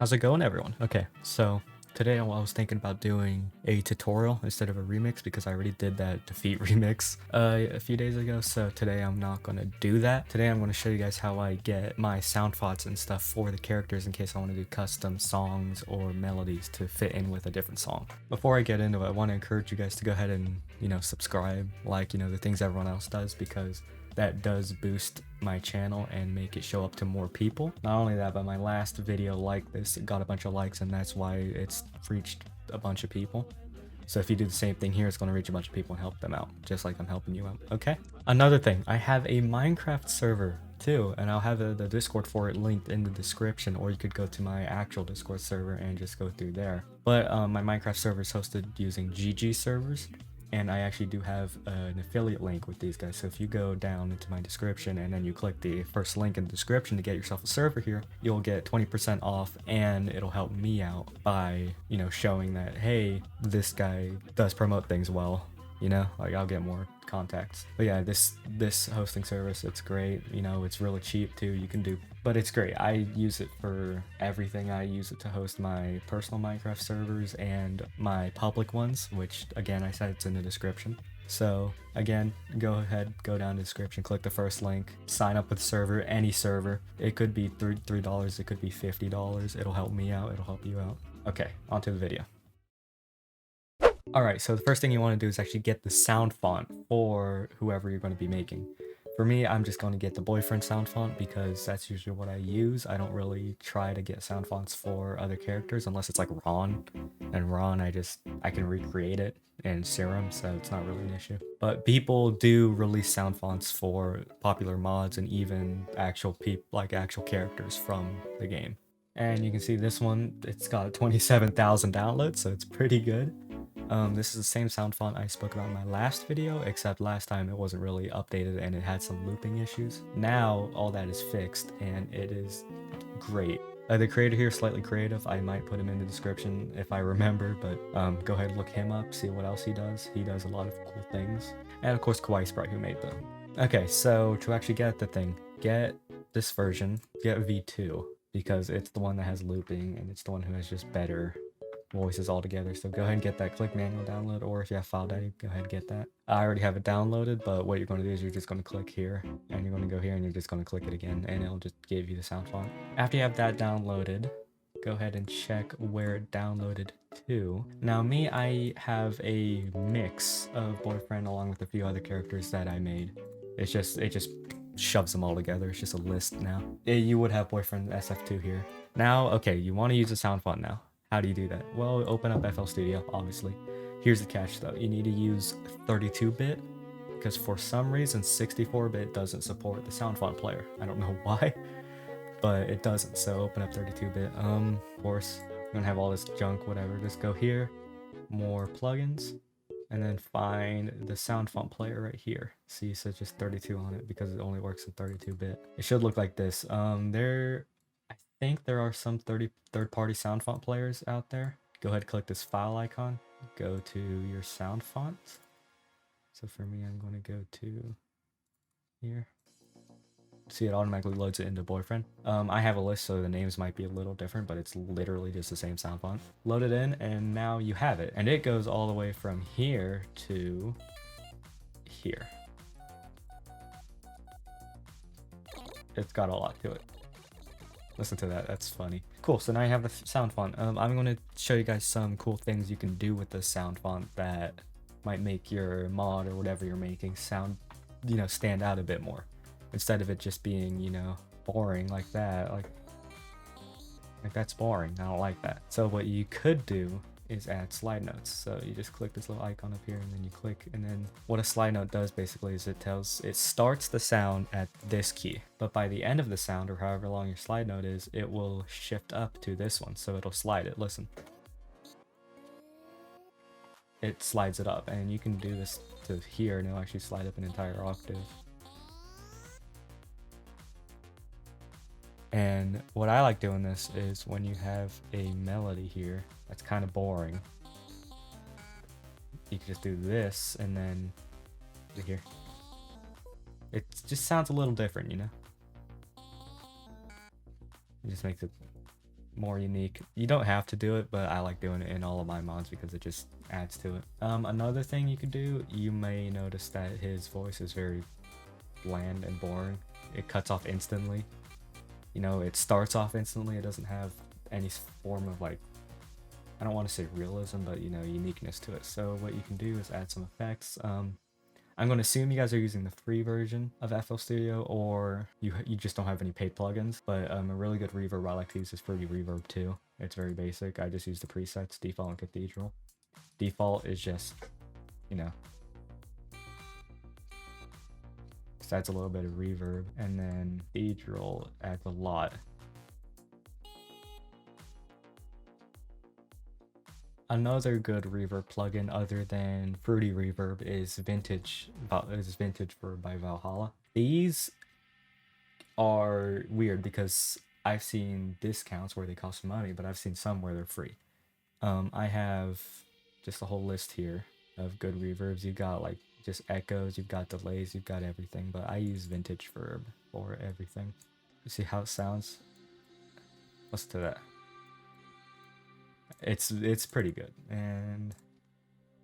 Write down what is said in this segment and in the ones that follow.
How's it going, everyone? Okay, so today I was thinking about doing a tutorial instead of a remix because I already did that Defeat remix a few days ago. So today I'm not going to do that. Today I'm going to show you guys how I get my sound fonts and stuff for the characters in case I want to do custom songs or melodies to fit in with a different song. Before I get into it, I want to encourage you guys to go ahead and, subscribe, like, the things everyone else does, because that does boost my channel and make it show up to more people. Not only that, but my last video like this, it got a bunch of likes, and that's why it's reached a bunch of people. So if you do the same thing here, it's going to reach a bunch of people and help them out, just like I'm helping you out, okay? Another thing, I have a Minecraft server too, and I'll have the Discord for it linked in the description, or you could go to my actual Discord server and just go through there. But my Minecraft server is hosted using GG servers, and I actually do have an affiliate link with these guys. So if you go down into my description and then you click the first link in the description to get yourself a server here, you'll get 20% off, and it'll help me out by, showing that, hey, this guy does promote things well, like I'll get more contacts. But yeah, this hosting service, it's great. It's really cheap too. You can do, but it's great. I use it for everything. I use it to host my personal Minecraft servers and my public ones, which again, I said it's in the description. So again, go ahead, go down to the description, click the first link, sign up with the server, any server. It could be $3, it could be $50. It'll help me out, it'll help you out. Okay, on to the video. Alright, so the first thing you want to do is actually get the sound font for whoever you're going to be making. For me, I'm just going to get the boyfriend sound font because that's usually what I use. I don't really try to get sound fonts for other characters unless it's like Ron. And Ron, I can recreate it in Serum, so it's not really an issue. But people do release sound fonts for popular mods and even actual characters from the game. And you can see this one, it's got 27,000 downloads, so it's pretty good. This is the same sound font I spoke about in my last video, except last time it wasn't really updated and it had some looping issues. Now all that is fixed and it is great. The creator here is slightly creative. I might put him in the description if I remember, but go ahead and look him up, see what else he does. He does a lot of cool things. And of course Kawaii Sprite, who made them. Okay, so to actually get the thing, get this version, get V2, because it's the one that has looping and it's the one who has just better voices all together. So go ahead and get that, click manual download, or if you have File Daddy, go ahead and get that. I already have it downloaded, but what you're going to do is you're just going to click here and you're going to go here and you're just going to click it again and it'll just give you the sound font. After you have that downloaded, go ahead and check where it downloaded to. Now me, I have a mix of boyfriend along with a few other characters that I made. It just shoves them all together. It's just a list now. You would have boyfriend SF2 here. Now, okay, you want to use the sound font now. How do you do that? Well, open up FL Studio, obviously. Here's the catch though. You need to use 32-bit because for some reason 64-bit doesn't support the sound font player. I don't know why, but it doesn't. So open up 32-bit. Of course, you're gonna have all this junk, whatever. Just go here, more plugins, and then find the sound font player right here. See, so just 32 on it because it only works in 32-bit. It should look like this. I think there are some third-party sound font players out there. Go ahead, click this file icon, go to your sound font. So for me, I'm going to go to here. See, it automatically loads it into boyfriend. I have a list, so the names might be a little different, but it's literally just the same sound font. Load it in, and now you have it. And it goes all the way from here to here. It's got a lot to it. Listen to that, that's funny. Cool, so now you have the sound font. I'm going to show you guys some cool things you can do with the sound font that might make your mod or whatever you're making sound, stand out a bit more. Instead of it just being, boring like that. Like that's boring, I don't like that. So what you could do is add slide notes. So you just click this little icon up here and then you click, and then what a slide note does basically is it starts the sound at this key, but by the end of the sound, or however long your slide note is, it will shift up to this one, so it'll slide it. Listen, it slides it up, and you can do this to here and it'll actually slide up an entire octave. And what I like doing this is when you have a melody here that's kind of boring, you can just do this and then here. It just sounds a little different, It just makes it more unique. You don't have to do it, but I like doing it in all of my mods because it just adds to it. Another thing you could do, you may notice that his voice is very bland and boring. It cuts off instantly. You know, it starts off instantly. It doesn't have any form of like, I don't want to say realism, but you know, uniqueness to it. So what you can do is add some effects. I'm going to assume you guys are using the free version of FL Studio, or you just don't have any paid plugins. But a really good reverb I like to use is Fruity Reverb too. It's very basic. I just use the presets, Default and Cathedral. Default is just, you know, just adds a little bit of reverb, and then Cathedral adds a lot. Another good reverb plugin other than Fruity Reverb is Vintage by Valhalla. These are weird because I've seen discounts where they cost money, but I've seen some where they're free. I have just a whole list here of good reverbs. You've got like just echoes, you've got delays, you've got everything, but I use Vintage Verb for everything. You see how it sounds? Listen to that. It's pretty good, and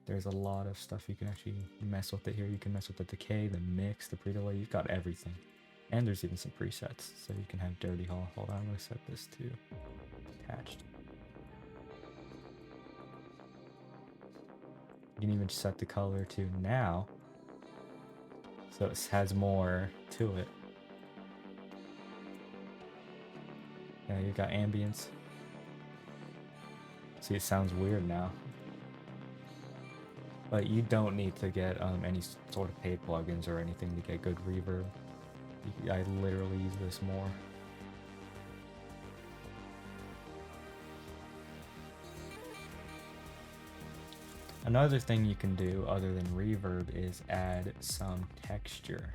there's a lot of stuff you can actually mess with it here. You can mess with the decay, the mix, the pre-delay. You've got everything, and there's even some presets, so you can have Dirty Hall. Hold on, I'm gonna set this to attached. You can even set the color to now, so it has more to it. Yeah, you got ambience. See, it sounds weird now. But you don't need to get any sort of paid plugins or anything to get good reverb. I literally use this more. Another thing you can do other than reverb is add some texture.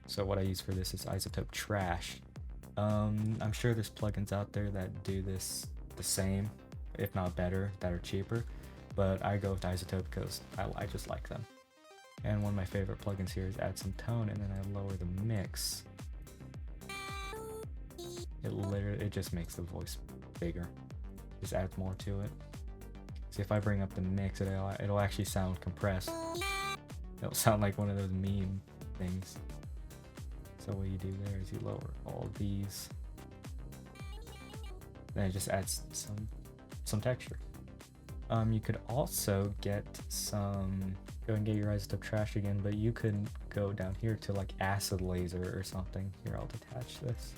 So what I use for this is iZotope Trash. I'm sure there's plugins out there that do this the same, if not better, that are cheaper, but I go with iZotope because I just like them. And one of my favorite plugins here is add some tone, and then I lower the mix. It just makes the voice bigger. Just adds more to it. See, if I bring up the mix, it'll actually sound compressed. It'll sound like one of those meme things. So what you do there is you lower all these. Then it just adds some texture. You could also get some, go and get your iZotope Trash again, but you could go down here to like Acid Laser or something. Here, I'll detach this.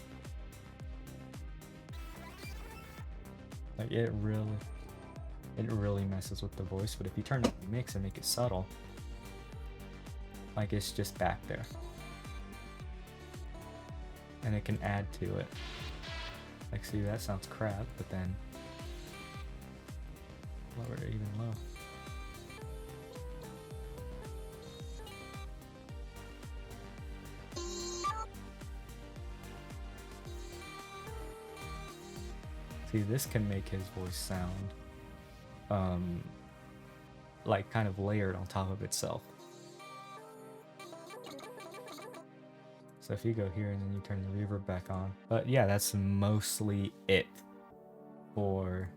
Like it really messes with the voice, but if you turn up the mix and make it subtle, like it's just back there. And it can add to it. Like, see, that sounds crap, but then lower it even low. See, this can make his voice sound like kind of layered on top of itself. So if you go here and then you turn the reverb back on. But yeah, that's mostly it for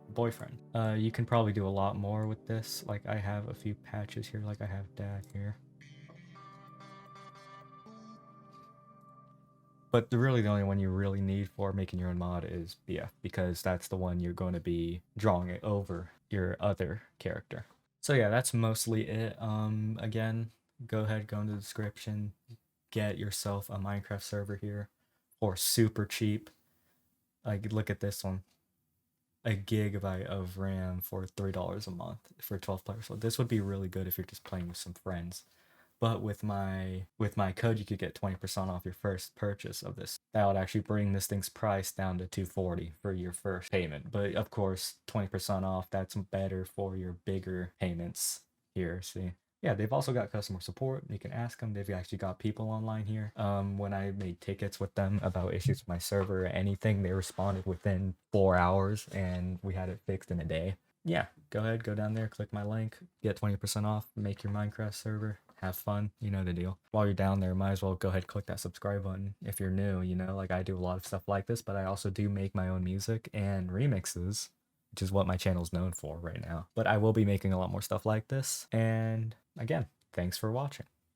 Boyfriend. You can probably do a lot more with this. Like I have a few patches here, like I have Dad here. But really the only one you really need for making your own mod is BF, because that's the one you're going to be drawing it over your other character. So yeah, that's mostly it. Again, go ahead, go into the description, get yourself a Minecraft server here for super cheap. Like look at this one. A gigabyte of RAM for $3 a month for 12 players. So this would be really good if you're just playing with some friends. But with my code, you could get 20% off your first purchase of this. That would actually bring this thing's price down to $240 for your first payment. But of course, 20% off, that's better for your bigger payments here. See? Yeah, they've also got customer support. You can ask them. They've actually got people online here. When I made tickets with them about issues with my server or anything, they responded within 4 hours and we had it fixed in a day. Yeah, go ahead, go down there, click my link, get 20% off, make your Minecraft server. have fun, you know the deal. While you're down there, might as well go ahead and click that subscribe button if you're new, you know, like I do a lot of stuff like this, but I also do make my own music and remixes, which is what my channel's known for right now. But I will be making a lot more stuff like this, and again, thanks for watching.